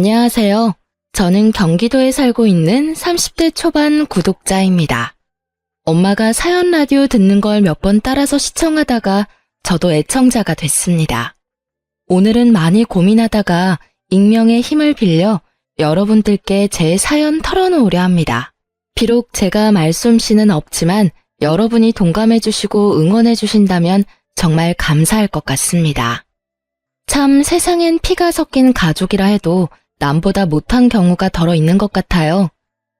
안녕하세요. 저는 경기도에 살고 있는 30대 초반 구독자입니다. 엄마가 사연 라디오 듣는 걸 몇 번 따라서 시청하다가 저도 애청자가 됐습니다. 오늘은 많이 고민하다가 익명의 힘을 빌려 여러분들께 제 사연 털어놓으려 합니다. 비록 제가 말솜씨는 없지만 여러분이 동감해 주시고 응원해 주신다면 정말 감사할 것 같습니다. 참 세상엔 피가 섞인 가족이라 해도 남보다 못한 경우가 덜어 있는 것 같아요.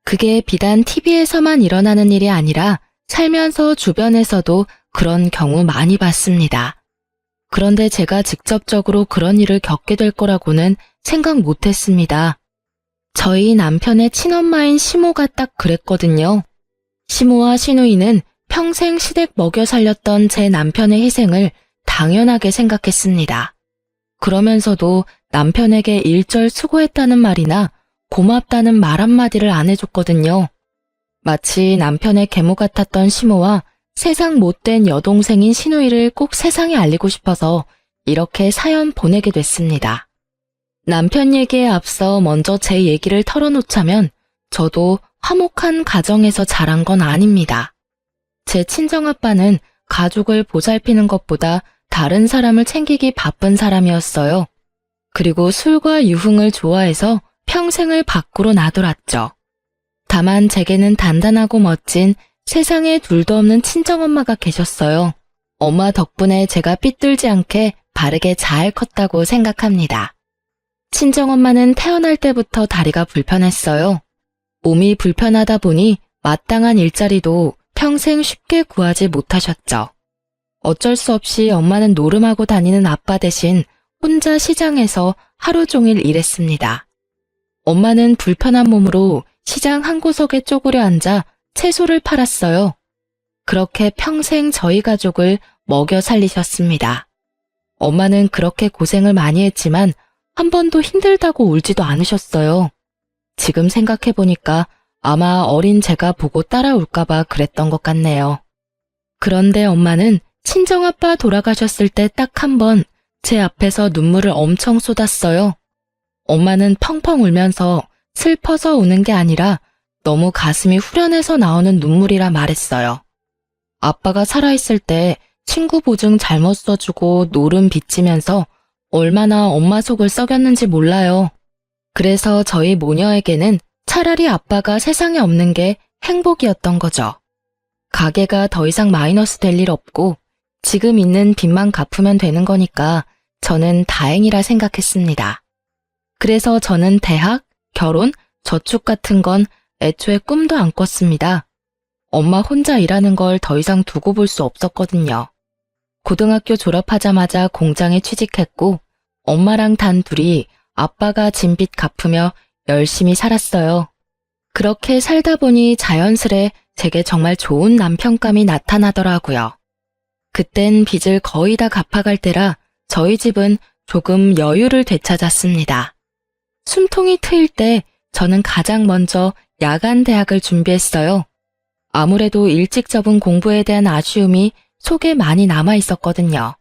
그게 비단 TV에서만 일어나는 일이 아니라 살면서 주변에서도 그런 경우 많이 봤습니다. 그런데 제가 직접적으로 그런 일을 겪게 될 거라고는 생각 못했습니다. 저희 남편의 친엄마인 시모가 딱 그랬거든요. 시모와 시누이는 평생 시댁 먹여 살렸던 제 남편의 희생을 당연하게 생각했습니다. 그러면서도 남편에게 일절 수고했다는 말이나 고맙다는 말 한마디를 안 해줬거든요. 마치 남편의 계모 같았던 시모와 세상 못된 여동생인 시누이를 꼭 세상에 알리고 싶어서 이렇게 사연 보내게 됐습니다. 남편 얘기에 앞서 먼저 제 얘기를 털어놓자면 저도 화목한 가정에서 자란 건 아닙니다. 제 친정아빠는 가족을 보살피는 것보다 다른 사람을 챙기기 바쁜 사람이었어요. 그리고 술과 유흥을 좋아해서 평생을 밖으로 나돌았죠. 다만 제게는 단단하고 멋진 세상에 둘도 없는 친정엄마가 계셨어요. 엄마 덕분에 제가 삐뚤지 않게 바르게 잘 컸다고 생각합니다. 친정엄마는 태어날 때부터 다리가 불편했어요. 몸이 불편하다 보니 마땅한 일자리도 평생 쉽게 구하지 못하셨죠. 어쩔 수 없이 엄마는 노름하고 다니는 아빠 대신 혼자 시장에서 하루 종일 일했습니다. 엄마는 불편한 몸으로 시장 한 구석에 쪼그려 앉아 채소를 팔았어요. 그렇게 평생 저희 가족을 먹여 살리셨습니다. 엄마는 그렇게 고생을 많이 했지만 한 번도 힘들다고 울지도 않으셨어요. 지금 생각해보니까 아마 어린 제가 보고 따라올까봐 그랬던 것 같네요. 그런데 엄마는 친정아빠 돌아가셨을 때 딱 한 번 제 앞에서 눈물을 엄청 쏟았어요. 엄마는 펑펑 울면서 슬퍼서 우는 게 아니라 너무 가슴이 후련해서 나오는 눈물이라 말했어요. 아빠가 살아있을 때 친구 보증 잘못 써주고 노름 빚지면서 얼마나 엄마 속을 썩였는지 몰라요. 그래서 저희 모녀에게는 차라리 아빠가 세상에 없는 게 행복이었던 거죠. 가게가 더 이상 마이너스 될 일 없고 지금 있는 빚만 갚으면 되는 거니까 저는 다행이라 생각했습니다. 그래서 저는 대학, 결혼, 저축 같은 건 애초에 꿈도 안 꿨습니다. 엄마 혼자 일하는 걸 더 이상 두고 볼 수 없었거든요. 고등학교 졸업하자마자 공장에 취직했고 엄마랑 단 둘이 아빠가 진 빚 갚으며 열심히 살았어요. 그렇게 살다 보니 자연스레 제게 정말 좋은 남편감이 나타나더라고요. 그땐 빚을 거의 다 갚아갈 때라 저희 집은 조금 여유를 되찾았습니다. 숨통이 트일 때 저는 가장 먼저 야간 대학을 준비했어요. 아무래도 일찍 접은 공부에 대한 아쉬움이 속에 많이 남아 있었거든요.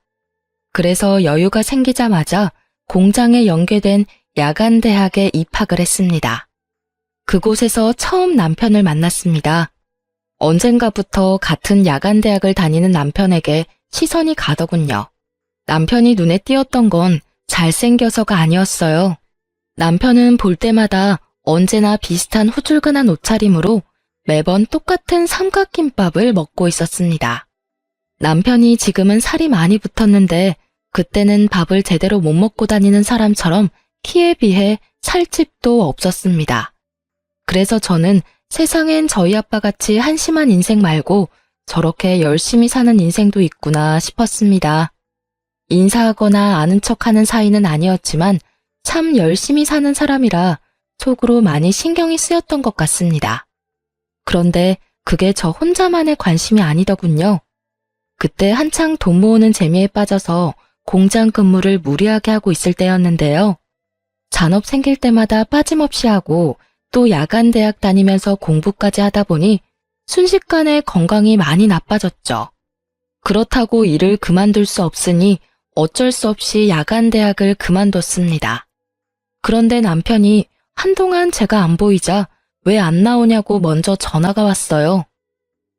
그래서 여유가 생기자마자 공장에 연계된 야간 대학에 입학을 했습니다. 그곳에서 처음 남편을 만났습니다. 언젠가부터 같은 야간 대학을 다니는 남편에게 시선이 가더군요. 남편이 눈에 띄었던 건 잘생겨서가 아니었어요. 남편은 볼 때마다 언제나 비슷한 후줄근한 옷차림으로 매번 똑같은 삼각김밥을 먹고 있었습니다. 남편이 지금은 살이 많이 붙었는데 그때는 밥을 제대로 못 먹고 다니는 사람처럼 키에 비해 살집도 없었습니다. 그래서 저는 세상엔 저희 아빠같이 한심한 인생 말고 저렇게 열심히 사는 인생도 있구나 싶었습니다. 인사하거나 아는 척하는 사이는 아니었지만 참 열심히 사는 사람이라 속으로 많이 신경이 쓰였던 것 같습니다. 그런데 그게 저 혼자만의 관심이 아니더군요. 그때 한창 돈 모으는 재미에 빠져서 공장 근무를 무리하게 하고 있을 때였는데요. 잔업 생길 때마다 빠짐없이 하고 또 야간 대학 다니면서 공부까지 하다 보니 순식간에 건강이 많이 나빠졌죠. 그렇다고 일을 그만둘 수 없으니 어쩔 수 없이 야간 대학을 그만뒀습니다. 그런데 남편이 한동안 제가 안 보이자 왜 안 나오냐고 먼저 전화가 왔어요.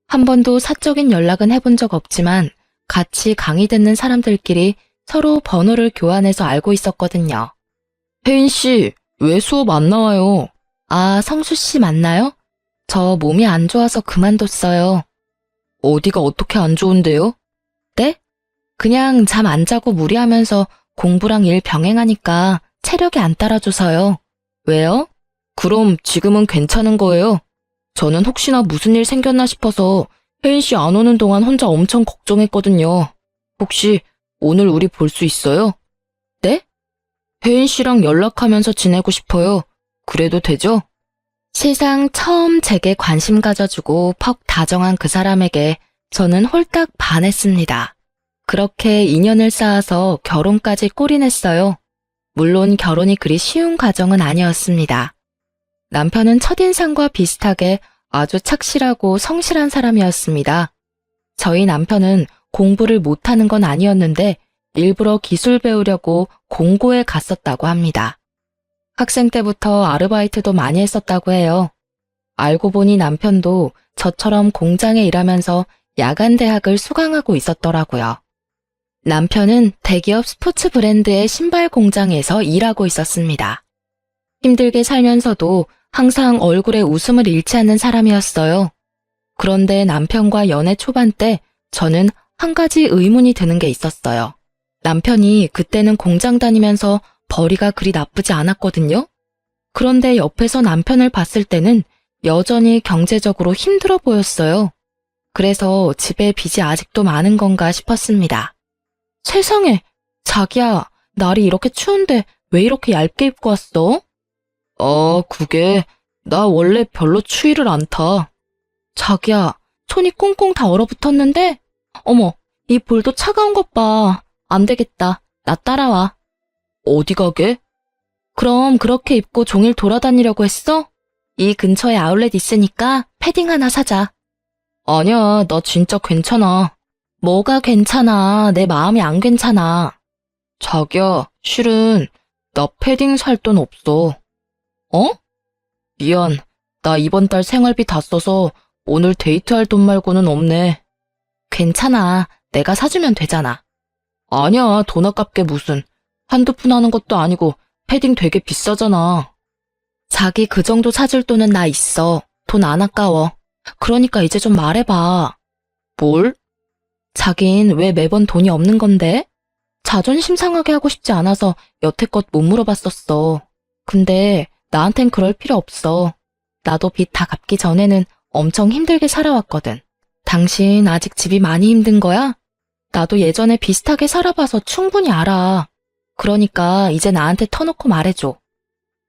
한 번도 사적인 연락은 해본 적 없지만 같이 강의 듣는 사람들끼리 서로 번호를 교환해서 알고 있었거든요. 혜인 씨, 왜 수업 안 나와요? 아, 성수 씨 맞나요? 저 몸이 안 좋아서 그만뒀어요. 어디가 어떻게 안 좋은데요? 네? 그냥 잠 안 자고 무리하면서 공부랑 일 병행하니까 체력이 안 따라줘서요. 왜요? 그럼 지금은 괜찮은 거예요? 저는 혹시나 무슨 일 생겼나 싶어서 혜인 씨 안 오는 동안 혼자 엄청 걱정했거든요. 혹시 오늘 우리 볼 수 있어요? 네? 혜인 씨랑 연락하면서 지내고 싶어요. 그래도 되죠? 세상 처음 제게 관심 가져주고 퍽 다정한 그 사람에게 저는 홀딱 반했습니다. 그렇게 인연을 쌓아서 결혼까지 꼬리냈어요. 물론 결혼이 그리 쉬운 과정은 아니었습니다. 남편은 첫인상과 비슷하게 아주 착실하고 성실한 사람이었습니다. 저희 남편은 공부를 못하는 건 아니었는데 일부러 기술 배우려고 공고에 갔었다고 합니다. 학생 때부터 아르바이트도 많이 했었다고 해요. 알고 보니 남편도 저처럼 공장에 일하면서 야간 대학을 수강하고 있었더라고요. 남편은 대기업 스포츠 브랜드의 신발 공장에서 일하고 있었습니다. 힘들게 살면서도 항상 얼굴에 웃음을 잃지 않는 사람이었어요. 그런데 남편과 연애 초반 때 저는 한 가지 의문이 드는 게 있었어요. 남편이 그때는 공장 다니면서 벌이가 그리 나쁘지 않았거든요. 그런데 옆에서 남편을 봤을 때는 여전히 경제적으로 힘들어 보였어요. 그래서 집에 빚이 아직도 많은 건가 싶었습니다. 세상에, 자기야, 날이 이렇게 추운데 왜 이렇게 얇게 입고 왔어? 그게 나 원래 별로 추위를 안 타. 자기야, 손이 꽁꽁 다 얼어붙었는데? 어머, 이 볼도 차가운 것 봐. 안 되겠다. 나 따라와. 어디 가게? 그럼 그렇게 입고 종일 돌아다니려고 했어? 이 근처에 아울렛 있으니까 패딩 하나 사자. 아니야, 나 진짜 괜찮아. 뭐가 괜찮아? 내 마음이 안 괜찮아. 자기야, 실은 나 패딩 살 돈 없어. 어? 미안. 나 이번 달 생활비 다 써서 오늘 데이트할 돈 말고는 없네. 괜찮아. 내가 사주면 되잖아. 아니야, 돈 아깝게 무슨. 한두 푼 하는 것도 아니고 패딩 되게 비싸잖아. 자기 그 정도 사줄 돈은 나 있어. 돈 안 아까워. 그러니까 이제 좀 말해봐. 뭘? 자긴 왜 매번 돈이 없는 건데? 자존심 상하게 하고 싶지 않아서 여태껏 못 물어봤었어. 근데 나한텐 그럴 필요 없어. 나도 빚 다 갚기 전에는 엄청 힘들게 살아왔거든. 당신 아직 집이 많이 힘든 거야? 나도 예전에 비슷하게 살아봐서 충분히 알아. 그러니까 이제 나한테 터놓고 말해줘.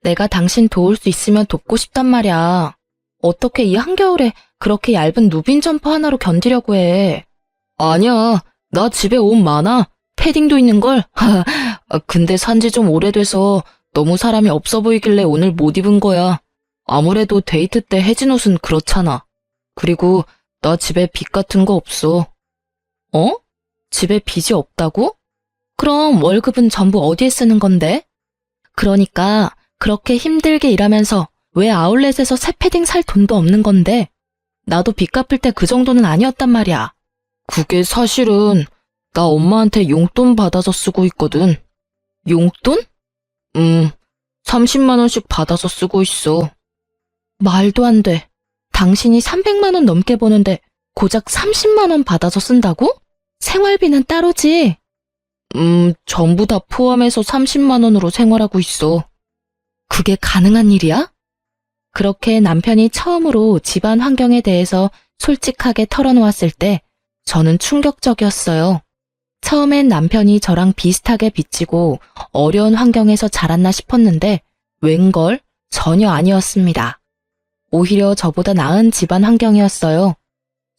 내가 당신 도울 수 있으면 돕고 싶단 말이야. 어떻게 이 한겨울에 그렇게 얇은 누빈 점퍼 하나로 견디려고 해. 아니야, 나 집에 옷 많아. 패딩도 있는걸. 근데 산지 좀 오래돼서 너무 사람이 없어 보이길래 오늘 못 입은 거야. 아무래도 데이트 때 해진 옷은 그렇잖아. 그리고 나 집에 빚 같은 거 없어. 어? 집에 빚이 없다고? 그럼 월급은 전부 어디에 쓰는 건데? 그러니까 그렇게 힘들게 일하면서 왜 아울렛에서 새 패딩 살 돈도 없는 건데? 나도 빚 갚을 때 그 정도는 아니었단 말이야. 그게 사실은 나 엄마한테 용돈 받아서 쓰고 있거든. 용돈? 30만 원씩 받아서 쓰고 있어. 말도 안 돼. 당신이 300만 원 넘게 버는데 고작 30만 원 받아서 쓴다고? 생활비는 따로지? 전부 다 포함해서 30만 원으로 생활하고 있어. 그게 가능한 일이야? 그렇게 남편이 처음으로 집안 환경에 대해서 솔직하게 털어놓았을 때 저는 충격적이었어요. 처음엔 남편이 저랑 비슷하게 빚지고 어려운 환경에서 자랐나 싶었는데 웬걸 전혀 아니었습니다. 오히려 저보다 나은 집안 환경이었어요.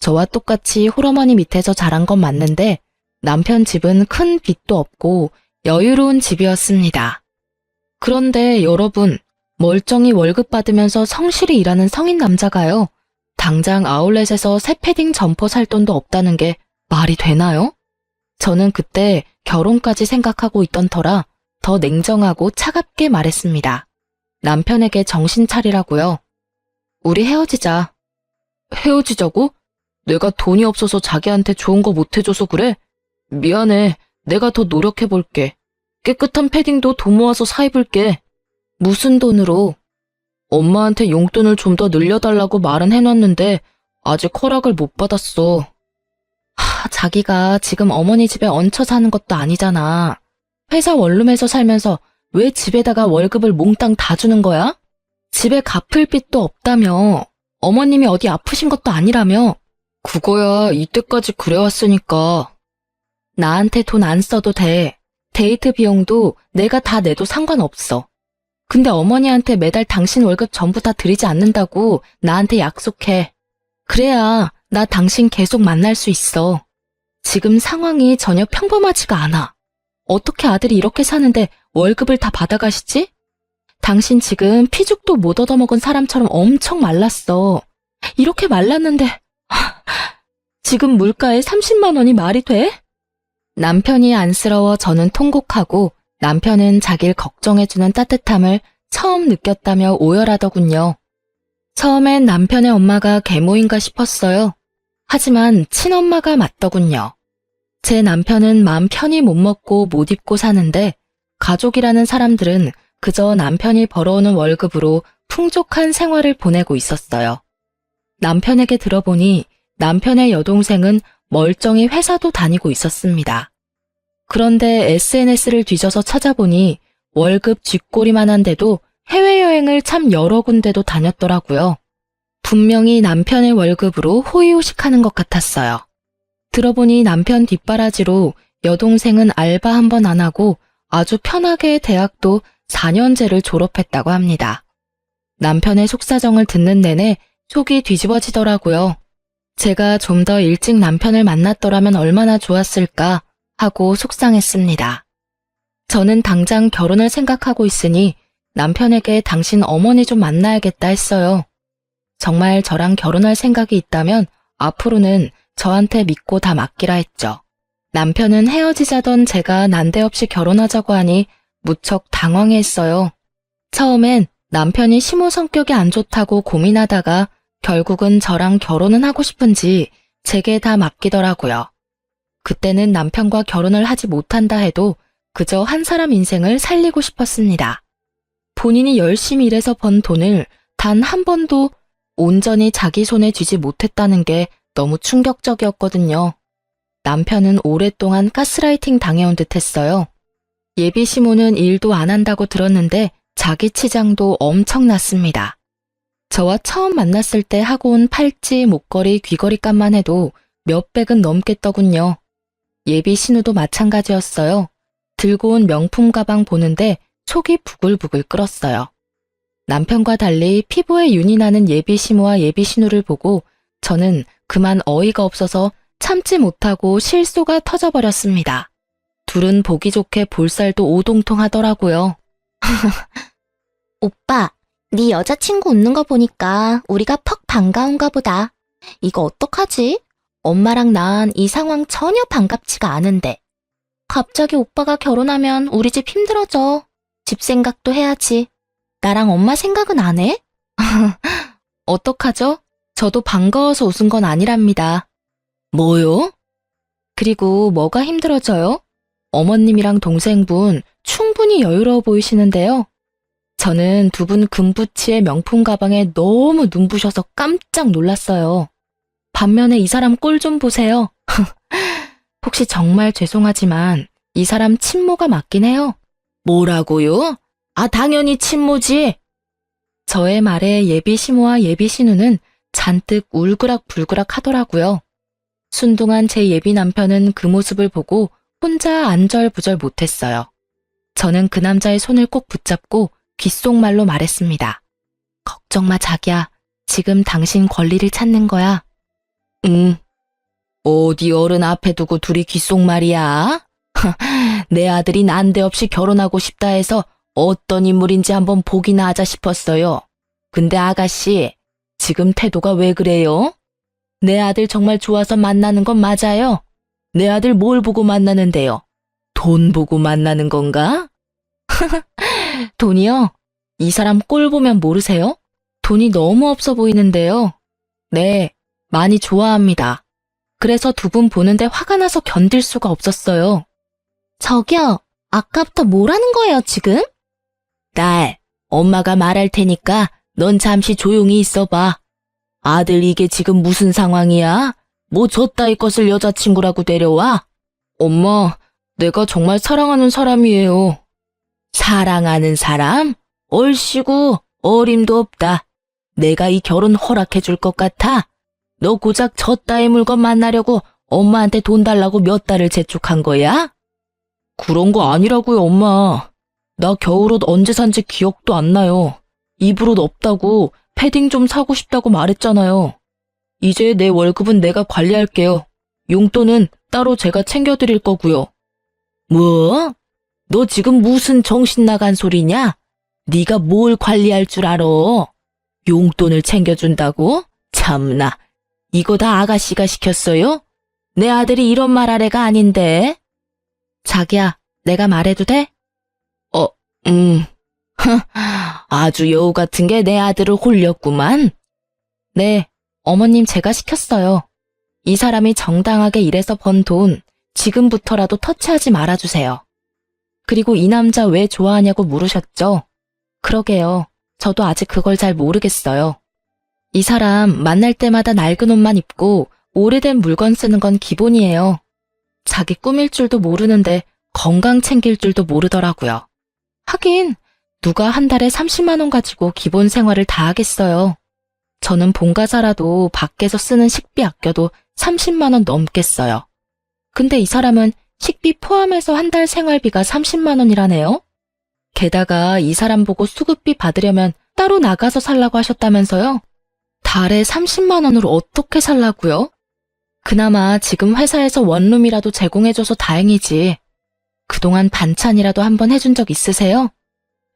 저와 똑같이 홀어머니 밑에서 자란 건 맞는데 남편 집은 큰 빚도 없고 여유로운 집이었습니다. 그런데 여러분, 멀쩡히 월급 받으면서 성실히 일하는 성인 남자가요. 당장 아울렛에서 새 패딩 점퍼 살 돈도 없다는 게 말이 되나요? 저는 그때 결혼까지 생각하고 있던 터라 더 냉정하고 차갑게 말했습니다. 남편에게 정신 차리라고요. 우리 헤어지자. 헤어지자고? 내가 돈이 없어서 자기한테 좋은 거 못 해줘서 그래? 미안해. 내가 더 노력해볼게. 깨끗한 패딩도 돈 모아서 사입을게. 무슨 돈으로? 엄마한테 용돈을 좀 더 늘려달라고 말은 해놨는데 아직 허락을 못 받았어. 자기가 지금 어머니 집에 얹혀 사는 것도 아니잖아. 회사 원룸에서 살면서 왜 집에다가 월급을 몽땅 다 주는 거야? 집에 갚을 빚도 없다며. 어머님이 어디 아프신 것도 아니라며. 그거야 이때까지 그래왔으니까. 나한테 돈 안 써도 돼. 데이트 비용도 내가 다 내도 상관없어. 근데 어머니한테 매달 당신 월급 전부 다 드리지 않는다고 나한테 약속해. 그래야 나 당신 계속 만날 수 있어. 지금 상황이 전혀 평범하지가 않아. 어떻게 아들이 이렇게 사는데 월급을 다 받아가시지? 당신 지금 피죽도 못 얻어먹은 사람처럼 엄청 말랐어. 이렇게 말랐는데 지금 물가에 30만 원이 말이 돼? 남편이 안쓰러워 저는 통곡하고 남편은 자기를 걱정해주는 따뜻함을 처음 느꼈다며 오열하더군요. 처음엔 남편의 엄마가 계모인가 싶었어요. 하지만 친엄마가 맞더군요. 제 남편은 마음 편히 못 먹고 못 입고 사는데 가족이라는 사람들은 그저 남편이 벌어오는 월급으로 풍족한 생활을 보내고 있었어요. 남편에게 들어보니 남편의 여동생은 멀쩡히 회사도 다니고 있었습니다. 그런데 SNS를 뒤져서 찾아보니 월급 쥐꼬리만 한데도 해외여행을 참 여러 군데도 다녔더라고요. 분명히 남편의 월급으로 호의호식하는 것 같았어요. 들어보니 남편 뒷바라지로 여동생은 알바 한 번 안 하고 아주 편하게 대학도 4년제를 졸업했다고 합니다. 남편의 속사정을 듣는 내내 속이 뒤집어지더라고요. 제가 좀 더 일찍 남편을 만났더라면 얼마나 좋았을까 하고 속상했습니다. 저는 당장 결혼을 생각하고 있으니 남편에게 당신 어머니 좀 만나야겠다 했어요. 정말 저랑 결혼할 생각이 있다면 앞으로는 저한테 믿고 다 맡기라 했죠. 남편은 헤어지자던 제가 난데없이 결혼하자고 하니 무척 당황했어요. 처음엔 남편이 시모 성격이 안 좋다고 고민하다가 결국은 저랑 결혼은 하고 싶은지 제게 다 맡기더라고요. 그때는 남편과 결혼을 하지 못한다 해도 그저 한 사람 인생을 살리고 싶었습니다. 본인이 열심히 일해서 번 돈을 단 한 번도 온전히 자기 손에 쥐지 못했다는 게 너무 충격적이었거든요. 남편은 오랫동안 가스라이팅 당해온 듯 했어요. 예비 시모는 일도 안 한다고 들었는데 자기 치장도 엄청났습니다. 저와 처음 만났을 때 하고 온 팔찌, 목걸이, 귀걸이 값만 해도 몇백은 넘겠더군요. 예비 신우도 마찬가지였어요. 들고 온 명품 가방 보는데 속이 부글부글 끓었어요. 남편과 달리 피부에 윤이 나는 예비 시모와 예비 신우를 보고 저는 그만 어이가 없어서 참지 못하고 실소가 터져버렸습니다. 둘은 보기 좋게 볼살도 오동통하더라고요. 오빠, 네 여자친구 웃는 거 보니까 우리가 퍽 반가운가 보다. 이거 어떡하지? 엄마랑 난 이 상황 전혀 반갑지가 않은데. 갑자기 오빠가 결혼하면 우리 집 힘들어져. 집 생각도 해야지. 나랑 엄마 생각은 안 해? 어떡하죠? 저도 반가워서 웃은 건 아니랍니다. 뭐요? 그리고 뭐가 힘들어져요? 어머님이랑 동생분 충분히 여유로워 보이시는데요. 저는 두 분 금부치의 명품 가방에 너무 눈부셔서 깜짝 놀랐어요. 반면에 이 사람 꼴 좀 보세요. 혹시 정말 죄송하지만 이 사람 친모가 맞긴 해요. 뭐라고요? 아, 당연히 친모지. 저의 말에 예비 시모와 예비 신우는 잔뜩 울그락불그락 하더라고요. 순둥한 제 예비 남편은 그 모습을 보고 혼자 안절부절 못했어요. 저는 그 남자의 손을 꼭 붙잡고 귓속말로 말했습니다. 걱정 마, 자기야. 지금 당신 권리를 찾는 거야. 응. 어디 어른 앞에 두고 둘이 귓속말이야? 내 아들이 난데없이 결혼하고 싶다 해서 어떤 인물인지 한번 보기나 하자 싶었어요. 근데 아가씨, 지금 태도가 왜 그래요? 내 아들 정말 좋아서 만나는 건 맞아요? 내 아들 뭘 보고 만나는데요? 돈 보고 만나는 건가? 돈이요? 이 사람 꼴 보면 모르세요? 돈이 너무 없어 보이는데요. 네, 많이 좋아합니다. 그래서 두 분 보는데 화가 나서 견딜 수가 없었어요. 저기요, 아까부터 뭐라는 거예요, 지금? 딸, 엄마가 말할 테니까 넌 잠시 조용히 있어봐. 아들 이게 지금 무슨 상황이야? 뭐 저따위 것을 여자친구라고 데려와? 엄마, 내가 정말 사랑하는 사람이에요. 사랑하는 사람? 얼씨구, 어림도 없다. 내가 이 결혼 허락해 줄 것 같아? 너 고작 저따위 물건 만나려고 엄마한테 돈 달라고 몇 달을 재촉한 거야? 그런 거 아니라고요, 엄마. 나 겨울옷 언제 산지 기억도 안 나요. 입을 옷 없다고 패딩 좀 사고 싶다고 말했잖아요. 이제 내 월급은 내가 관리할게요. 용돈은 따로 제가 챙겨드릴 거고요. 뭐? 너 지금 무슨 정신 나간 소리냐? 네가 뭘 관리할 줄 알아? 용돈을 챙겨준다고? 참나, 이거 다 아가씨가 시켰어요? 내 아들이 이런 말 할 애가 아닌데. 자기야, 내가 말해도 돼? 아주 여우 같은 게 내 아들을 홀렸구만. 네, 어머님 제가 시켰어요. 이 사람이 정당하게 일해서 번 돈, 지금부터라도 터치하지 말아주세요. 그리고 이 남자 왜 좋아하냐고 물으셨죠? 그러게요. 저도 아직 그걸 잘 모르겠어요. 이 사람 만날 때마다 낡은 옷만 입고 오래된 물건 쓰는 건 기본이에요. 자기 꾸밀 줄도 모르는데 건강 챙길 줄도 모르더라고요. 하긴 누가 한 달에 30만 원 가지고 기본 생활을 다 하겠어요. 저는 본가사라도 밖에서 쓰는 식비 아껴도 30만 원 넘겠어요. 근데 이 사람은 식비 포함해서 한 달 생활비가 30만 원이라네요? 게다가 이 사람 보고 수급비 받으려면 따로 나가서 살라고 하셨다면서요? 달에 30만 원으로 어떻게 살라고요? 그나마 지금 회사에서 원룸이라도 제공해줘서 다행이지. 그동안 반찬이라도 한번 해준 적 있으세요?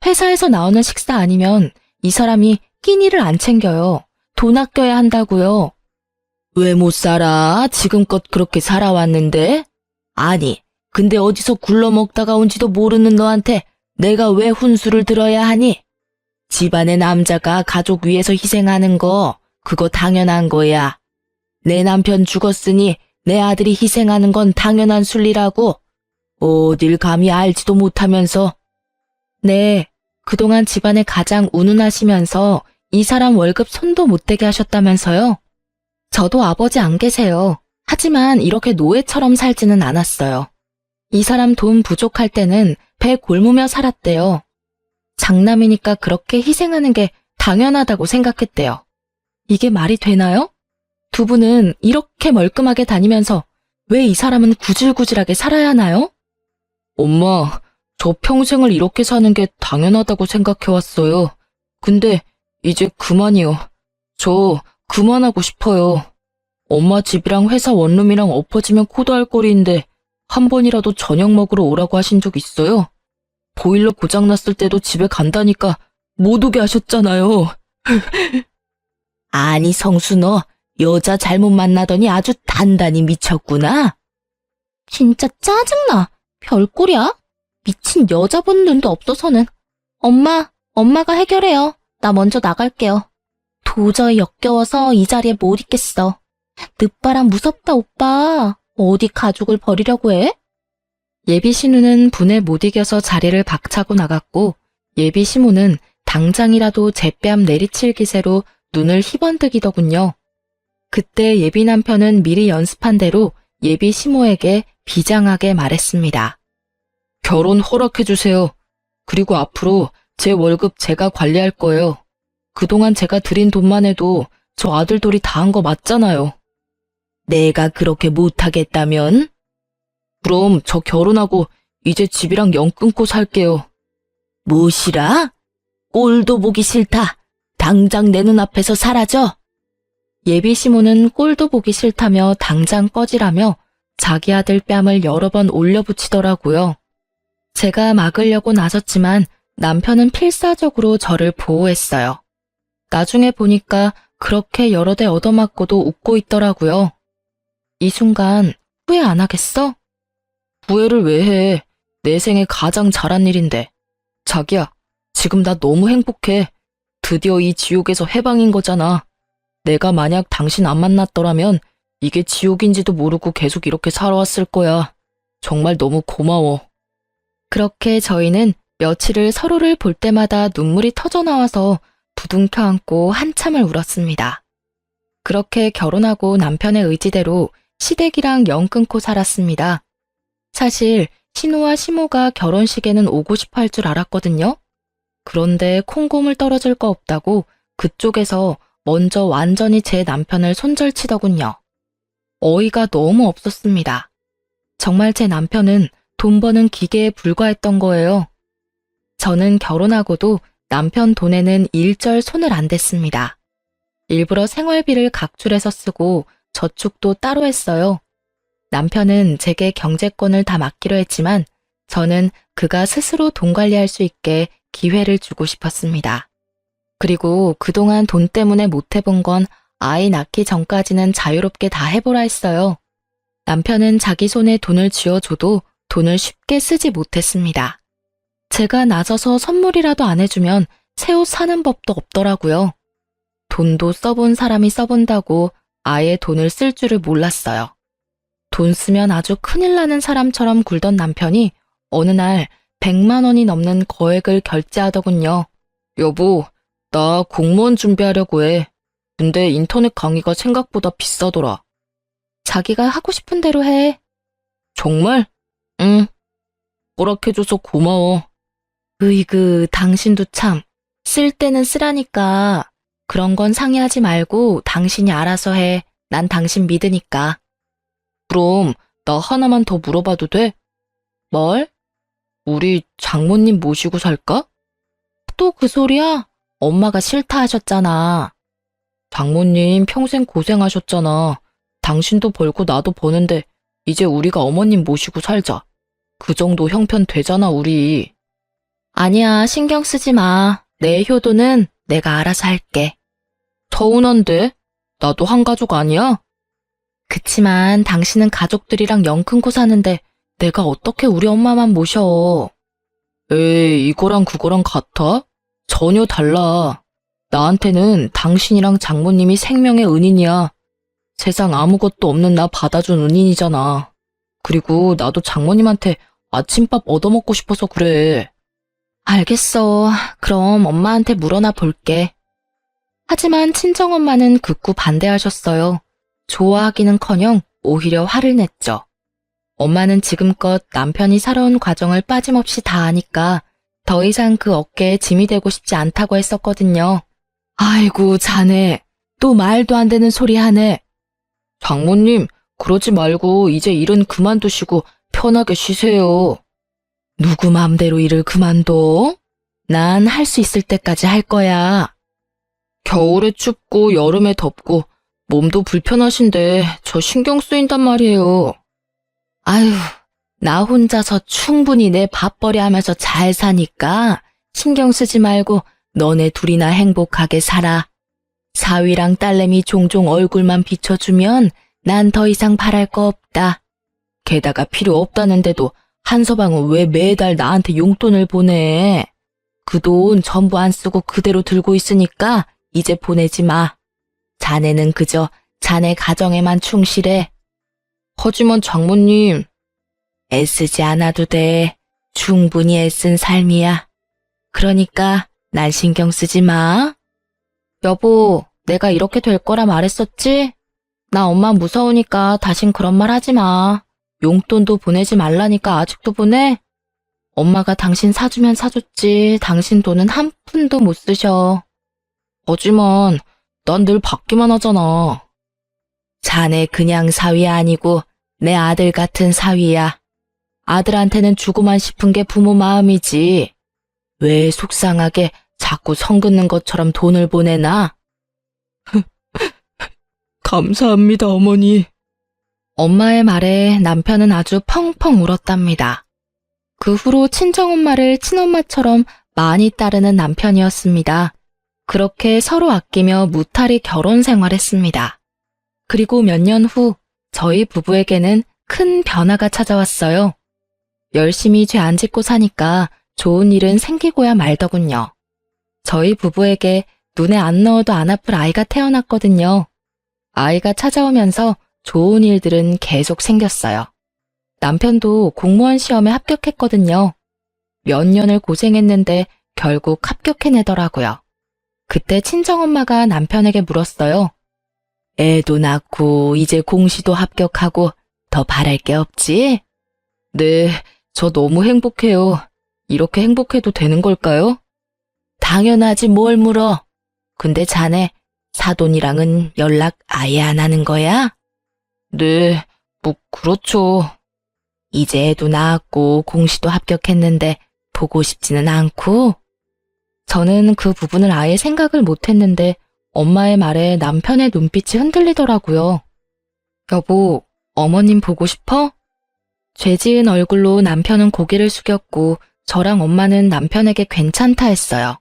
회사에서 나오는 식사 아니면 이 사람이 끼니를 안 챙겨요. 돈 아껴야 한다고요. 왜 못 살아? 지금껏 그렇게 살아왔는데? 아니, 근데 어디서 굴러먹다가 온지도 모르는 너한테 내가 왜 훈수를 들어야 하니? 집안의 남자가 가족 위해서 희생하는 거, 그거 당연한 거야. 내 남편 죽었으니 내 아들이 희생하는 건 당연한 순리라고. 어딜 감히 알지도 못하면서. 네, 그동안 집안에 가장 운운하시면서 이 사람 월급 손도 못 대게 하셨다면서요? 저도 아버지 안 계세요. 하지만 이렇게 노예처럼 살지는 않았어요. 이 사람 돈 부족할 때는 배 곪으며 살았대요. 장남이니까 그렇게 희생하는 게 당연하다고 생각했대요. 이게 말이 되나요? 두 분은 이렇게 멀끔하게 다니면서 왜 이 사람은 구질구질하게 살아야 하나요? 엄마, 저 평생을 이렇게 사는 게 당연하다고 생각해왔어요. 근데 이제 그만이요. 저 그만하고 싶어요. 엄마 집이랑 회사 원룸이랑 엎어지면 코다할 거리인데 한 번이라도 저녁 먹으러 오라고 하신 적 있어요? 보일러 고장났을 때도 집에 간다니까 못 오게 하셨잖아요. 아니 성수 너 여자 잘못 만나더니 아주 단단히 미쳤구나. 진짜 짜증나. 별꼴이야? 미친 여자 보는 눈도 없어서는. 엄마가 해결해요. 나 먼저 나갈게요. 도저히 역겨워서 이 자리에 못 있겠어. 늦바람 무섭다, 오빠. 어디 가족을 버리려고 해? 예비 신우는 분에 못 이겨서 자리를 박차고 나갔고 예비 시모는 당장이라도 제 뺨 내리칠 기세로 눈을 희번뜩이더군요. 그때 예비 남편은 미리 연습한 대로 예비 시모에게 비장하게 말했습니다. 결혼 허락해주세요. 그리고 앞으로 제 월급 제가 관리할 거예요. 그동안 제가 드린 돈만 해도 저 아들돌이 다 한 거 맞잖아요. 내가 그렇게 못하겠다면? 그럼 저 결혼하고 이제 집이랑 연 끊고 살게요. 무엇이라? 꼴도 보기 싫다. 당장 내 눈앞에서 사라져. 예비 시모는 꼴도 보기 싫다며 당장 꺼지라며 자기 아들 뺨을 여러 번 올려붙이더라고요. 제가 막으려고 나섰지만 남편은 필사적으로 저를 보호했어요. 나중에 보니까 그렇게 여러 대 얻어맞고도 웃고 있더라고요. 이 순간 후회 안 하겠어? 후회를 왜 해? 내 생에 가장 잘한 일인데. 자기야, 지금 나 너무 행복해. 드디어 이 지옥에서 해방인 거잖아. 내가 만약 당신 안 만났더라면 이게 지옥인지도 모르고 계속 이렇게 살아왔을 거야. 정말 너무 고마워. 그렇게 저희는 며칠을 서로를 볼 때마다 눈물이 터져 나와서 부둥켜 안고 한참을 울었습니다. 그렇게 결혼하고 남편의 의지대로 시댁이랑 연 끊고 살았습니다. 사실 신우와 시모가 결혼식에는 오고 싶어 할 줄 알았거든요. 그런데 콩고물 떨어질 거 없다고 그쪽에서 먼저 완전히 제 남편을 손절치더군요. 어이가 너무 없었습니다. 정말 제 남편은 돈 버는 기계에 불과했던 거예요. 저는 결혼하고도 남편 돈에는 일절 손을 안 댔습니다. 일부러 생활비를 각출해서 쓰고 저축도 따로 했어요. 남편은 제게 경제권을 다 맡기로 했지만 저는 그가 스스로 돈 관리할 수 있게 기회를 주고 싶었습니다. 그리고 그동안 돈 때문에 못 해본 건 아이 낳기 전까지는 자유롭게 다 해보라 했어요. 남편은 자기 손에 돈을 쥐어줘도 돈을 쉽게 쓰지 못했습니다. 제가 나서서 선물이라도 안 해주면 새 옷 사는 법도 없더라고요. 돈도 써본 사람이 써본다고 아예 돈을 쓸 줄을 몰랐어요. 돈 쓰면 아주 큰일 나는 사람처럼 굴던 남편이 어느 날 100만 원이 넘는 거액을 결제하더군요. 여보, 나 공무원 준비하려고 해. 근데 인터넷 강의가 생각보다 비싸더라. 자기가 하고 싶은 대로 해. 정말? 응. 허락해줘서 고마워. 으이그, 당신도 참. 쓸 때는 쓰라니까. 그런 건 상의하지 말고 당신이 알아서 해. 난 당신 믿으니까. 그럼 나 하나만 더 물어봐도 돼? 뭘? 우리 장모님 모시고 살까? 또 그 소리야? 엄마가 싫다 하셨잖아. 장모님 평생 고생하셨잖아. 당신도 벌고 나도 버는데 이제 우리가 어머님 모시고 살자. 그 정도 형편 되잖아, 우리. 아니야, 신경 쓰지 마. 내 효도는 내가 알아서 할게. 서운한데? 나도 한 가족 아니야? 그치만 당신은 가족들이랑 연 끊고 사는데 내가 어떻게 우리 엄마만 모셔. 에이, 이거랑 그거랑 같아? 전혀 달라. 나한테는 당신이랑 장모님이 생명의 은인이야. 세상 아무것도 없는 나 받아준 은인이잖아. 그리고 나도 장모님한테 아침밥 얻어먹고 싶어서 그래. 알겠어. 그럼 엄마한테 물어나 볼게. 하지만 친정엄마는 극구 반대하셨어요. 좋아하기는커녕 오히려 화를 냈죠. 엄마는 지금껏 남편이 살아온 과정을 빠짐없이 다 아니까 더 이상 그 어깨에 짐이 되고 싶지 않다고 했었거든요. 아이고, 자네. 또 말도 안 되는 소리 하네. 장모님, 그러지 말고 이제 일은 그만두시고 편하게 쉬세요. 누구 맘대로 일을 그만둬? 난 할 수 있을 때까지 할 거야. 겨울에 춥고 여름에 덥고 몸도 불편하신데 저 신경 쓰인단 말이에요. 아유, 나 혼자서 충분히 내 밥벌이 하면서 잘 사니까 신경 쓰지 말고 너네 둘이나 행복하게 살아. 사위랑 딸내미 종종 얼굴만 비춰주면 난 더 이상 바랄 거 없다. 게다가 필요 없다는데도 한서방은 왜 매달 나한테 용돈을 보내? 그 돈 전부 안 쓰고 그대로 들고 있으니까 이제 보내지 마. 자네는 그저 자네 가정에만 충실해. 하지만 장모님, 애쓰지 않아도 돼. 충분히 애쓴 삶이야. 그러니까 날 신경 쓰지 마. 여보, 내가 이렇게 될 거라 말했었지? 나 엄마 무서우니까 다신 그런 말 하지 마. 용돈도 보내지 말라니까 아직도 보내? 엄마가 당신 사주면 사줬지. 당신 돈은 한 푼도 못 쓰셔. 하지만 난 늘 받기만 하잖아. 자네 그냥 사위 아니고 내 아들 같은 사위야. 아들한테는 주고만 싶은 게 부모 마음이지. 왜 속상하게 자꾸 성 긋는 것처럼 돈을 보내나? 감사합니다, 어머니. 엄마의 말에 남편은 아주 펑펑 울었답니다. 그 후로 친정엄마를 친엄마처럼 많이 따르는 남편이었습니다. 그렇게 서로 아끼며 무탈히 결혼 생활했습니다. 그리고 몇 년 후 저희 부부에게는 큰 변화가 찾아왔어요. 열심히 죄 안 짓고 사니까 좋은 일은 생기고야 말더군요. 저희 부부에게 눈에 안 넣어도 안 아플 아이가 태어났거든요. 아이가 찾아오면서 좋은 일들은 계속 생겼어요. 남편도 공무원 시험에 합격했거든요. 몇 년을 고생했는데 결국 합격해내더라고요. 그때 친정엄마가 남편에게 물었어요. 애도 낳고 이제 공시도 합격하고 더 바랄 게 없지? 네, 저 너무 행복해요. 이렇게 행복해도 되는 걸까요? 당연하지 뭘 물어. 근데 자네 사돈이랑은 연락 아예 안 하는 거야? 네, 뭐 그렇죠. 이제 애도 낳았고 공시도 합격했는데 보고 싶지는 않고? 저는 그 부분을 아예 생각을 못했는데 엄마의 말에 남편의 눈빛이 흔들리더라고요. 여보, 어머님 보고 싶어? 죄 지은 얼굴로 남편은 고개를 숙였고 저랑 엄마는 남편에게 괜찮다 했어요.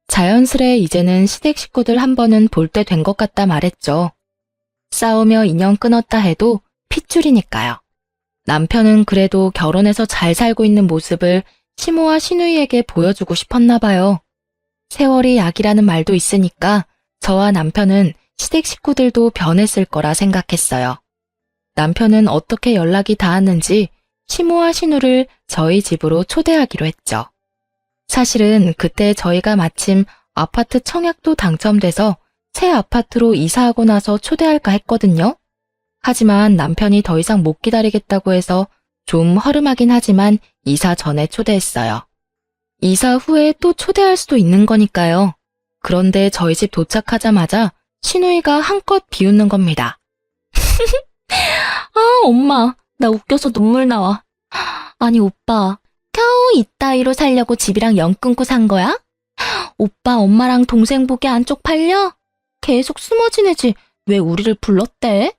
자연스레 이제는 시댁 식구들 한 번은 볼 때 된 것 같다 말했죠. 싸우며 인연 끊었다 해도 핏줄이니까요. 남편은 그래도 결혼해서 잘 살고 있는 모습을 시모와 시누이에게 보여주고 싶었나 봐요. 세월이 약이라는 말도 있으니까 저와 남편은 시댁 식구들도 변했을 거라 생각했어요. 남편은 어떻게 연락이 닿았는지 시모와 시누를 저희 집으로 초대하기로 했죠. 사실은 그때 저희가 마침 아파트 청약도 당첨돼서 새 아파트로 이사하고 나서 초대할까 했거든요. 하지만 남편이 더 이상 못 기다리겠다고 해서 좀 허름하긴 하지만 이사 전에 초대했어요. 이사 후에 또 초대할 수도 있는 거니까요. 그런데 저희 집 도착하자마자 시누이가 한껏 비웃는 겁니다. 아, 엄마, 나 웃겨서 눈물 나와. 아니, 오빠, 겨우 이따위로 살려고 집이랑 연 끊고 산 거야? 오빠, 엄마랑 동생 보기 안 쪽팔려? 계속 숨어 지내지 왜 우리를 불렀대?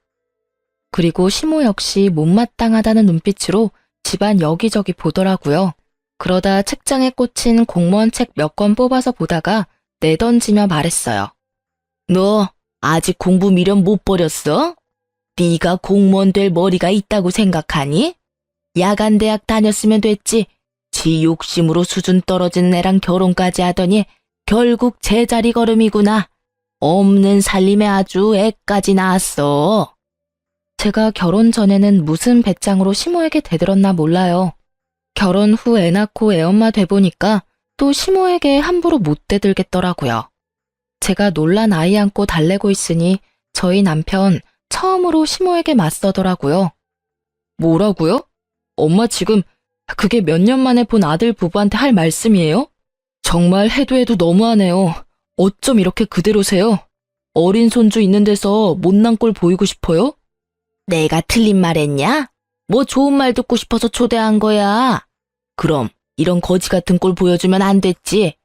그리고 시모 역시 못마땅하다는 눈빛으로 집안 여기저기 보더라고요. 그러다 책장에 꽂힌 공무원 책 몇 권 뽑아서 보다가 내던지며 말했어요. 너 아직 공부 미련 못 버렸어? 네가 공무원 될 머리가 있다고 생각하니? 야간대학 다녔으면 됐지. 지 욕심으로 수준 떨어진 애랑 결혼까지 하더니 결국 제자리 걸음이구나. 없는 살림에 아주 애까지 낳았어. 제가 결혼 전에는 무슨 배짱으로 시모에게 대들었나 몰라요. 결혼 후 애 낳고 애엄마 돼보니까 또 시모에게 함부로 못 대들겠더라고요. 제가 놀란 아이 안고 달래고 있으니 저희 남편 처음으로 시모에게 맞서더라고요. 뭐라고요? 엄마 지금 그게 몇 년 만에 본 아들 부부한테 할 말씀이에요? 정말 해도 해도 너무하네요. 어쩜 이렇게 그대로세요? 어린 손주 있는 데서 못난 꼴 보이고 싶어요? 내가 틀린 말 했냐? 뭐 좋은 말 듣고 싶어서 초대한 거야. 그럼 이런 거지 같은 꼴 보여주면 안 됐지.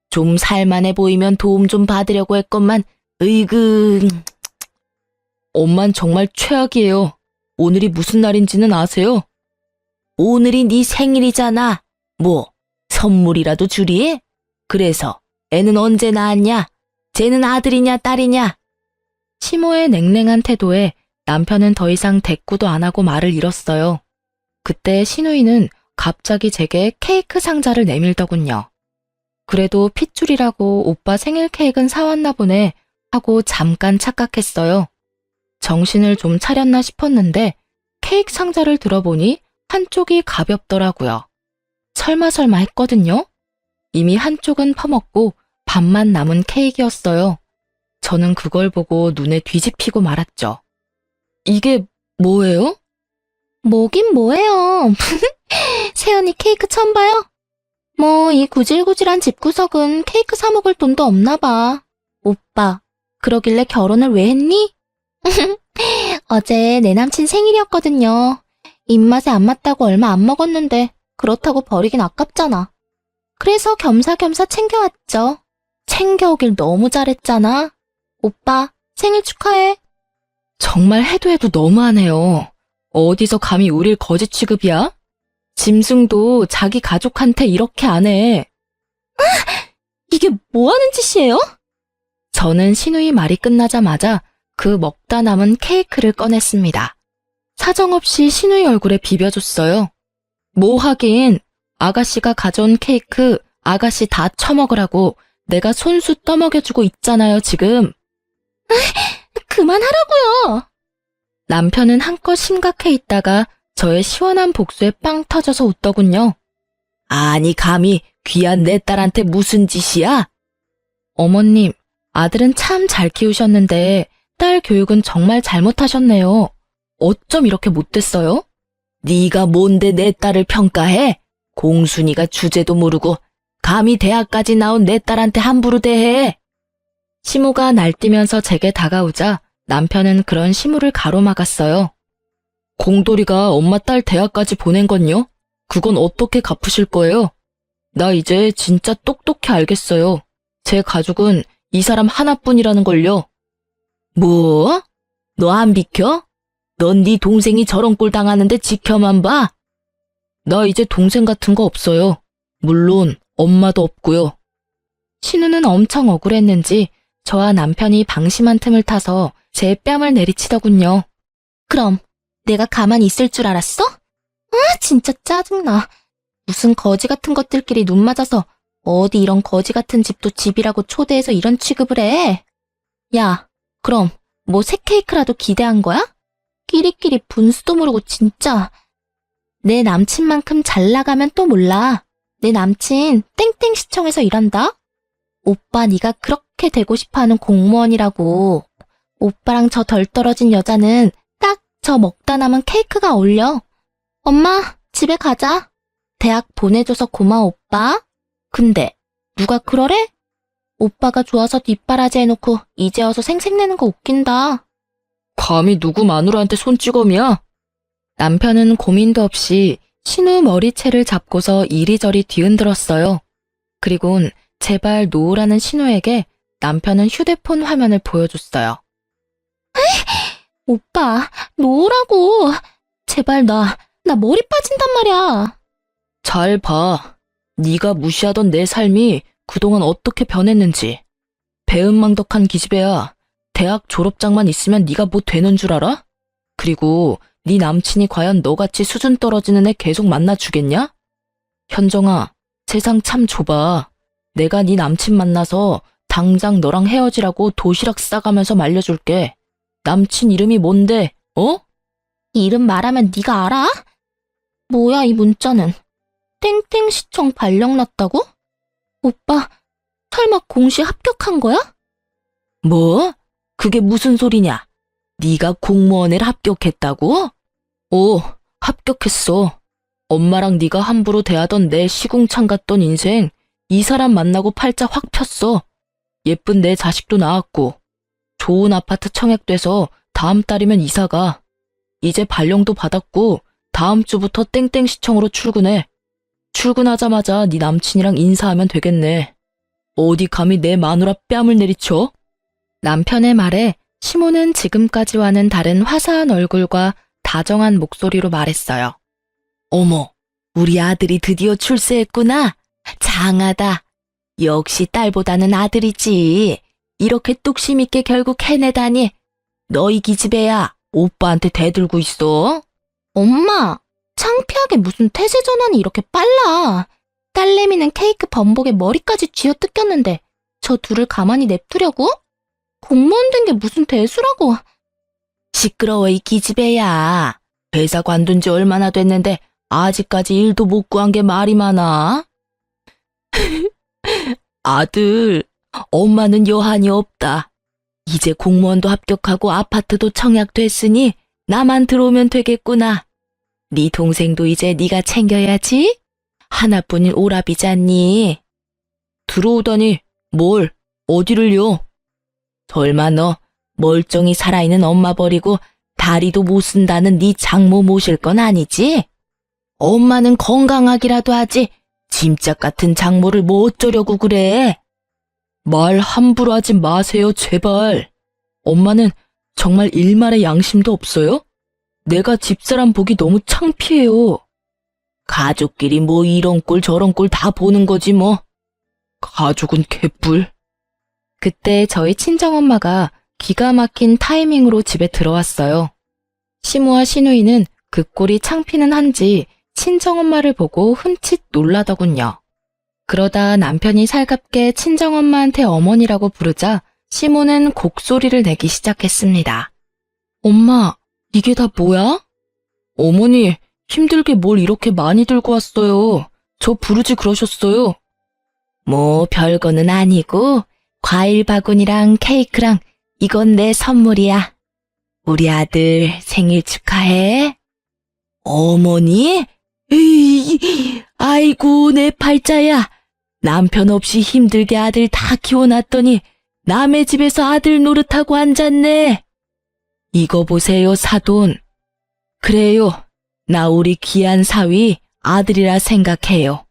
좀 살만해 보이면 도움 좀 받으려고 했건만 으이그. 엄만 정말 최악이에요. 오늘이 무슨 날인지는 아세요? 오늘이 네 생일이잖아. 뭐 선물이라도 주리? 그래서 애는 언제 낳았냐? 쟤는 아들이냐 딸이냐? 시모의 냉랭한 태도에 남편은 더 이상 대꾸도 안 하고 말을 잃었어요. 그때 시누이는 갑자기 제게 케이크 상자를 내밀더군요. 그래도 핏줄이라고 오빠 생일 케이크는 사왔나 보네 하고 잠깐 착각했어요. 정신을 좀 차렸나 싶었는데 케이크 상자를 들어보니 한쪽이 가볍더라고요. 설마 했거든요. 이미 한쪽은 퍼먹고 반만 남은 케이크였어요. 저는 그걸 보고 눈에 뒤집히고 말았죠. 이게 뭐예요? 뭐긴 뭐예요. 세연이 케이크 처음 봐요? 뭐 이 구질구질한 집구석은 케이크 사 먹을 돈도 없나 봐. 오빠, 그러길래 결혼을 왜 했니? 어제 내 남친 생일이었거든요. 입맛에 안 맞다고 얼마 안 먹었는데 그렇다고 버리긴 아깝잖아. 그래서 겸사겸사 챙겨왔죠. 챙겨오길 너무 잘했잖아. 오빠, 생일 축하해. 정말 해도 해도 너무하네요. 어디서 감히 우릴 거지 취급이야? 짐승도 자기 가족한테 이렇게 안 해. 이게 뭐 하는 짓이에요? 저는 시누이 말이 끝나자마자 그 먹다 남은 케이크를 꺼냈습니다. 사정없이 시누이 얼굴에 비벼줬어요. 뭐 하긴, 아가씨가 가져온 케이크 아가씨 다 처먹으라고 내가 손수 떠먹여주고 있잖아요, 지금. 그만하라고요. 남편은 한껏 심각해 있다가 저의 시원한 복수에 빵 터져서 웃더군요. 아니, 감히 귀한 내 딸한테 무슨 짓이야? 어머님, 아들은 참 잘 키우셨는데 딸 교육은 정말 잘못하셨네요. 어쩜 이렇게 못됐어요? 네가 뭔데 내 딸을 평가해? 공순이가 주제도 모르고 감히 대학까지 나온 내 딸한테 함부로 대해. 시모가 날뛰면서 제게 다가오자 남편은 그런 시모를 가로막았어요. 공돌이가 엄마 딸 대학까지 보낸 건요? 그건 어떻게 갚으실 거예요? 나 이제 진짜 똑똑히 알겠어요. 제 가족은 이 사람 하나뿐이라는 걸요. 뭐? 너 안 비켜? 넌 네 동생이 저런 꼴 당하는데 지켜만 봐? 나 이제 동생 같은 거 없어요. 물론 엄마도 없고요. 신우는 엄청 억울했는지 저와 남편이 방심한 틈을 타서 제 뺨을 내리치더군요. 그럼 내가 가만히 있을 줄 알았어? 아, 진짜 짜증나. 무슨 거지 같은 것들끼리 눈 맞아서 어디 이런 거지 같은 집도 집이라고 초대해서 이런 취급을 해. 야, 그럼 뭐 새 케이크라도 기대한 거야? 끼리끼리 분수도 모르고 진짜. 내 남친만큼 잘 나가면 또 몰라. 내 남친 땡땡시청에서 일한다? 오빠 네가 그렇게 되고 싶어하는 공무원이라고. 오빠랑 저 덜 떨어진 여자는 딱 저 먹다 남은 케이크가 어울려. 엄마, 집에 가자. 대학 보내줘서 고마워, 오빠. 근데 누가 그러래? 오빠가 좋아서 뒷바라지 해놓고 이제 와서 생색내는 거 웃긴다. 감히 누구 마누라한테 손찌검이야? 남편은 고민도 없이 신우 머리채를 잡고서 이리저리 뒤흔들었어요. 그리곤 제발 놓으라는 신우에게 남편은 휴대폰 화면을 보여줬어요. 오빠, 놓으라고. 제발 나 머리 빠진단 말이야. 잘 봐. 네가 무시하던 내 삶이 그동안 어떻게 변했는지. 배은망덕한 기집애야. 대학 졸업장만 있으면 네가 뭐 되는 줄 알아? 그리고 네 남친이 과연 너같이 수준 떨어지는 애 계속 만나주겠냐? 현정아, 세상 참 좁아. 내가 네 남친 만나서 당장 너랑 헤어지라고 도시락 싸가면서 말려줄게. 남친 이름이 뭔데, 어? 이름 말하면 네가 알아? 뭐야 이 문자는. 땡땡시청 발령 났다고? 오빠, 설마 공시 합격한 거야? 뭐? 그게 무슨 소리냐? 네가 공무원을 합격했다고? 오, 합격했어. 엄마랑 네가 함부로 대하던 내 시궁창 같던 인생 이 사람 만나고 팔자 확 폈어. 예쁜 내 자식도 낳았고 좋은 아파트 청약돼서 다음 달이면 이사가. 이제 발령도 받았고 다음 주부터 땡땡시청으로 출근해. 출근하자마자 네 남친이랑 인사하면 되겠네. 어디 감히 내 마누라 뺨을 내리쳐? 남편의 말에 시모는 지금까지와는 다른 화사한 얼굴과 다정한 목소리로 말했어요. 어머, 우리 아들이 드디어 출세했구나. 장하다. 역시 딸보다는 아들이지. 이렇게 뚝심 있게 결국 해내다니. 너희 기집애야, 오빠한테 대들고 있어. 엄마, 창피하게 무슨 태세 전환이 이렇게 빨라. 딸내미는 케이크 범벅에 머리까지 쥐어뜯겼는데 저 둘을 가만히 냅두려고? 공무원 된 게 무슨 대수라고. 시끄러워 이 기집애야. 회사 관둔 지 얼마나 됐는데 아직까지 일도 못 구한 게 말이 많아? 아들, 엄마는 여한이 없다. 이제 공무원도 합격하고 아파트도 청약됐으니 나만 들어오면 되겠구나. 네 동생도 이제 네가 챙겨야지. 하나뿐인 오라비잖니. 들어오다니 뭘, 어디를요? 설마 너 멀쩡히 살아있는 엄마 버리고 다리도 못 쓴다는 네 장모 모실 건 아니지? 엄마는 건강하기라도 하지 짐짝 같은 장모를 뭐 어쩌려고 그래? 말 함부로 하지 마세요, 제발. 엄마는 정말 일말의 양심도 없어요? 내가 집사람 보기 너무 창피해요. 가족끼리 뭐 이런 꼴 저런 꼴 다 보는 거지 뭐. 가족은 개뿔. 그때 저희 친정엄마가 기가 막힌 타이밍으로 집에 들어왔어요. 시모와 시누이는 그 꼴이 창피는 한지 친정엄마를 보고 흠칫 놀라더군요. 그러다 남편이 살갑게 친정엄마한테 어머니라고 부르자 시모는 곡소리를 내기 시작했습니다. 엄마, 이게 다 뭐야? 어머니, 힘들게 뭘 이렇게 많이 들고 왔어요. 저 부르지 그러셨어요. 뭐 별거는 아니고 과일 바구니랑 케이크랑 이건 내 선물이야. 우리 아들 생일 축하해. 어머니? 에이, 아이고 내 팔자야. 남편 없이 힘들게 아들 다 키워놨더니 남의 집에서 아들 노릇하고 앉았네. 이거 보세요, 사돈. 그래요. 나 우리 귀한 사위 아들이라 생각해요.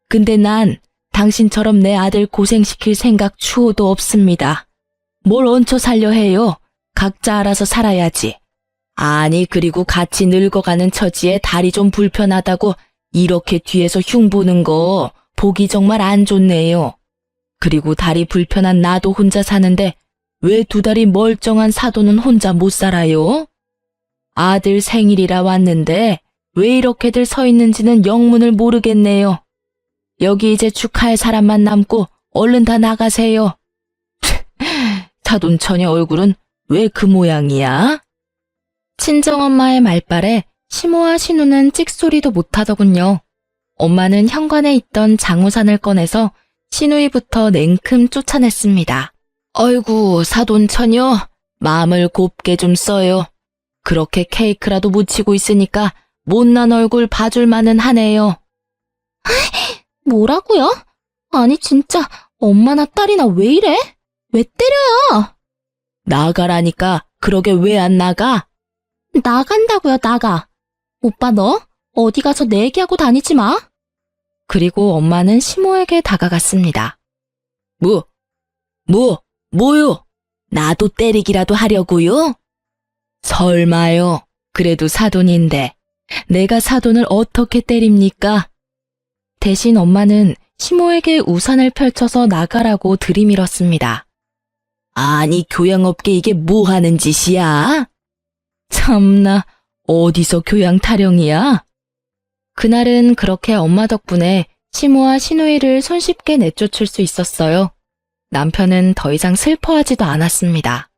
근데 난 당신처럼 내 아들 고생시킬 생각 추호도 없습니다. 뭘 얹혀 살려 해요. 각자 알아서 살아야지. 아니, 그리고 같이 늙어가는 처지에 다리 좀 불편하다고 이렇게 뒤에서 흉보는 거 보기 정말 안 좋네요. 그리고 다리 불편한 나도 혼자 사는데 왜 두 다리 멀쩡한 사돈은 혼자 못 살아요? 아들 생일이라 왔는데 왜 이렇게들 서 있는지는 영문을 모르겠네요. 여기 이제 축하할 사람만 남고 얼른 다 나가세요. 사돈 처녀 얼굴은 왜 그 모양이야? 친정엄마의 말발에 시모와 신우는 찍소리도 못하더군요. 엄마는 현관에 있던 장우산을 꺼내서 시누이부터 냉큼 쫓아냈습니다. 어이구, 사돈 처녀, 마음을 곱게 좀 써요. 그렇게 케이크라도 묻히고 있으니까 못난 얼굴 봐줄 만은 하네요. 뭐라고요? 아니 진짜 엄마나 딸이나 왜 이래? 왜 때려요? 나가라니까 그러게 왜 안 나가? 나간다고요, 나가. 오빠 너 어디 가서 내 얘기하고 다니지 마. 그리고 엄마는 시모에게 다가갔습니다. 뭐요? 나도 때리기라도 하려고요? 설마요. 그래도 사돈인데 내가 사돈을 어떻게 때립니까? 대신 엄마는 시모에게 우산을 펼쳐서 나가라고 들이밀었습니다. 아니, 교양 없게 이게 뭐 하는 짓이야? 참나, 어디서 교양 타령이야? 그날은 그렇게 엄마 덕분에 시모와 시누이를 손쉽게 내쫓을 수 있었어요. 남편은 더 이상 슬퍼하지도 않았습니다.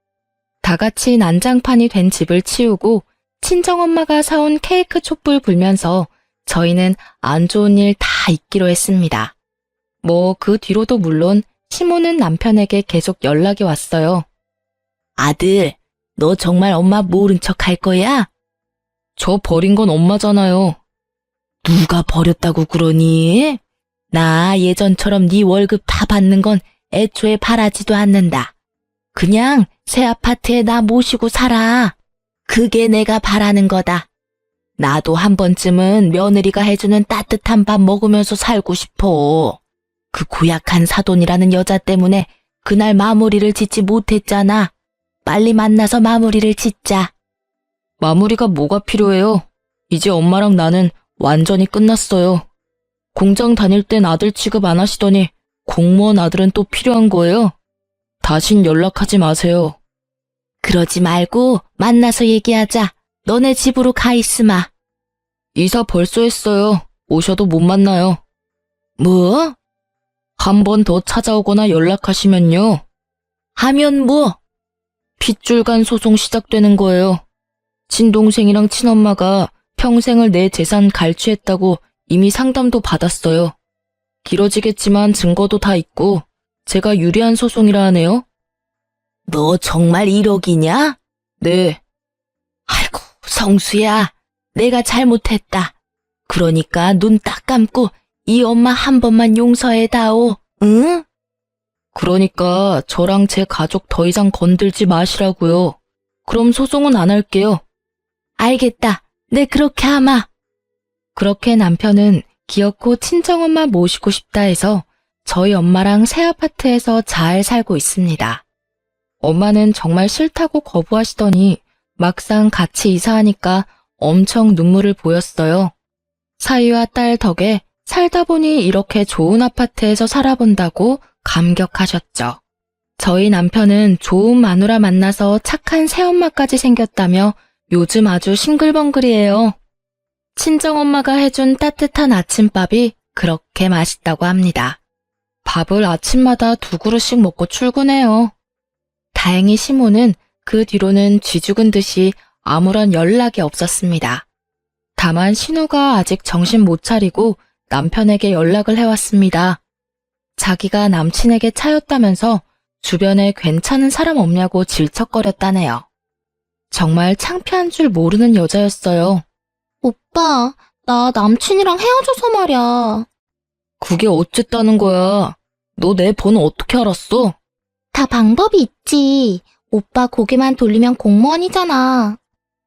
다 같이 난장판이 된 집을 치우고 친정엄마가 사온 케이크 촛불 불면서 저희는 안 좋은 일 다 잊기로 했습니다. 뭐 그 뒤로도 물론 시모는 남편에게 계속 연락이 왔어요. 아들, 너 정말 엄마 모른 척 할 거야? 저 버린 건 엄마잖아요. 누가 버렸다고 그러니? 나 예전처럼 네 월급 다 받는 건 애초에 바라지도 않는다. 그냥 새 아파트에 나 모시고 살아. 그게 내가 바라는 거다. 나도 한 번쯤은 며느리가 해주는 따뜻한 밥 먹으면서 살고 싶어. 그 고약한 사돈이라는 여자 때문에 그날 마무리를 짓지 못했잖아. 빨리 만나서 마무리를 짓자. 마무리가 뭐가 필요해요? 이제 엄마랑 나는 완전히 끝났어요. 공장 다닐 땐 아들 취급 안 하시더니 공무원 아들은 또 필요한 거예요? 다신 연락하지 마세요. 그러지 말고 만나서 얘기하자. 너네 집으로 가 있으마. 이사 벌써 했어요. 오셔도 못 만나요. 뭐? 한 번 더 찾아오거나 연락하시면요. 하면 뭐? 핏줄간 소송 시작되는 거예요. 친동생이랑 친엄마가 평생을 내 재산 갈취했다고 이미 상담도 받았어요. 길어지겠지만 증거도 다 있고 제가 유리한 소송이라 하네요. 너 정말 1억이냐? 네. 아이고, 성수야. 내가 잘못했다. 그러니까 눈 딱 감고 이 엄마 한 번만 용서해다오. 응? 그러니까 저랑 제 가족 더 이상 건들지 마시라고요. 그럼 소송은 안 할게요. 알겠다. 네, 그렇게 하마. 그렇게 남편은 기어코 친정엄마 모시고 싶다 해서 저희 엄마랑 새 아파트에서 잘 살고 있습니다. 엄마는 정말 싫다고 거부하시더니 막상 같이 이사하니까 엄청 눈물을 보였어요. 사위와 딸 덕에 살다 보니 이렇게 좋은 아파트에서 살아본다고 감격하셨죠. 저희 남편은 좋은 마누라 만나서 착한 새엄마까지 생겼다며 요즘 아주 싱글벙글이에요. 친정엄마가 해준 따뜻한 아침밥이 그렇게 맛있다고 합니다. 밥을 아침마다 2그릇씩 먹고 출근해요. 다행히 시모는 그 뒤로는 쥐죽은 듯이 아무런 연락이 없었습니다. 다만 신우가 아직 정신 못 차리고 남편에게 연락을 해왔습니다. 자기가 남친에게 차였다면서 주변에 괜찮은 사람 없냐고 질척거렸다네요. 정말 창피한 줄 모르는 여자였어요. 오빠, 나 남친이랑 헤어져서 말이야. 그게 어쨌다는 거야? 너 내 번호 어떻게 알았어? 다 방법이 있지. 오빠 고개만 돌리면 공무원이잖아.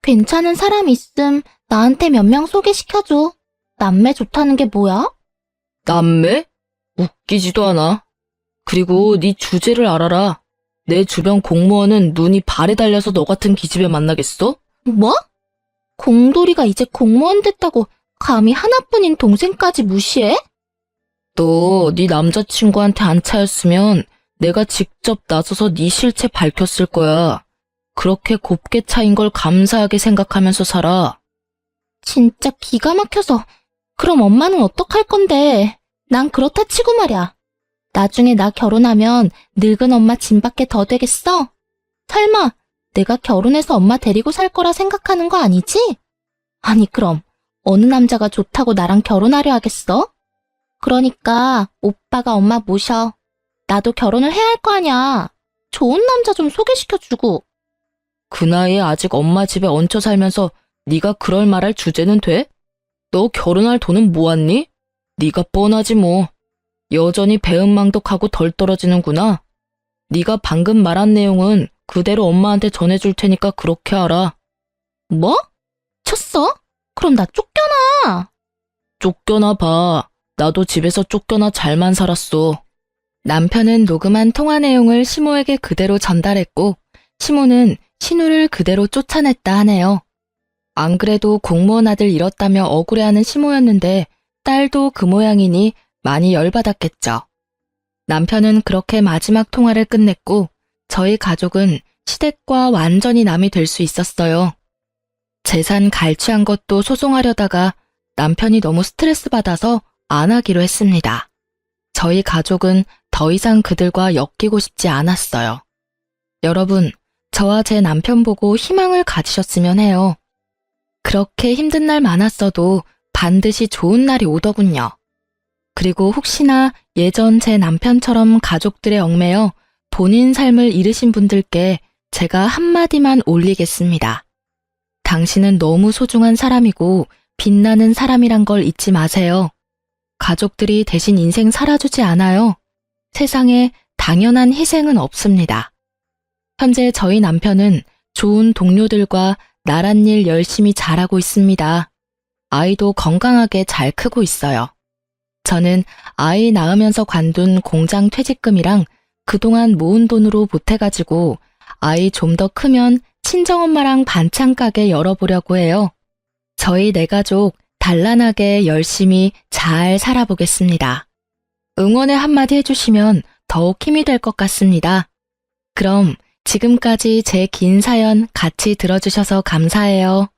괜찮은 사람 있음 나한테 몇 명 소개시켜줘. 남매 좋다는 게 뭐야? 남매? 웃기지도 않아. 그리고 네 주제를 알아라. 내 주변 공무원은 눈이 발에 달려서 너 같은 기집애 만나겠어? 뭐? 공돌이가 이제 공무원 됐다고 감히 하나뿐인 동생까지 무시해? 너 네 남자친구한테 안 차였으면 내가 직접 나서서 네 실체 밝혔을 거야. 그렇게 곱게 차인 걸 감사하게 생각하면서 살아. 진짜 기가 막혀서. 그럼 엄마는 어떡할 건데? 난 그렇다 치고 말이야. 나중에 나 결혼하면 늙은 엄마 짐밖에 더 되겠어? 설마 내가 결혼해서 엄마 데리고 살 거라 생각하는 거 아니지? 아니 그럼 어느 남자가 좋다고 나랑 결혼하려 하겠어? 그러니까 오빠가 엄마 모셔. 나도 결혼을 해야 할 거 아냐. 좋은 남자 좀 소개시켜주고. 그 나이에 아직 엄마 집에 얹혀 살면서 네가 그럴 말할 주제는 돼? 너 결혼할 돈은 모았니? 네가 뻔하지 뭐. 여전히 배은망덕하고 덜 떨어지는구나. 네가 방금 말한 내용은 그대로 엄마한테 전해줄 테니까 그렇게 알아. 뭐? 쳤어? 그럼 나 쫓겨나. 쫓겨나 봐. 나도 집에서 쫓겨나 잘만 살았어. 남편은 녹음한 통화 내용을 시모에게 그대로 전달했고 시모는 신우를 그대로 쫓아냈다 하네요. 안 그래도 공무원 아들 잃었다며 억울해하는 시모였는데 딸도 그 모양이니 많이 열받았겠죠. 남편은 그렇게 마지막 통화를 끝냈고 저희 가족은 시댁과 완전히 남이 될 수 있었어요. 재산 갈취한 것도 소송하려다가 남편이 너무 스트레스 받아서 안 하기로 했습니다. 저희 가족은 더 이상 그들과 엮이고 싶지 않았어요. 여러분, 저와 제 남편 보고 희망을 가지셨으면 해요. 그렇게 힘든 날 많았어도 반드시 좋은 날이 오더군요. 그리고 혹시나 예전 제 남편처럼 가족들의 얽매여 본인 삶을 잃으신 분들께 제가 한마디만 올리겠습니다. 당신은 너무 소중한 사람이고 빛나는 사람이란 걸 잊지 마세요. 가족들이 대신 인생 살아주지 않아요. 세상에 당연한 희생은 없습니다. 현재 저희 남편은 좋은 동료들과 나란 일 열심히 잘하고 있습니다. 아이도 건강하게 잘 크고 있어요. 저는 아이 낳으면서 관둔 공장 퇴직금이랑 그동안 모은 돈으로 보태가지고 아이 좀 더 크면 친정엄마랑 반찬 가게 열어보려고 해요. 저희 네 가족 단란하게 열심히 잘 살아보겠습니다. 응원의 한마디 해주시면 더욱 힘이 될 것 같습니다. 그럼 지금까지 제 긴 사연 같이 들어주셔서 감사해요.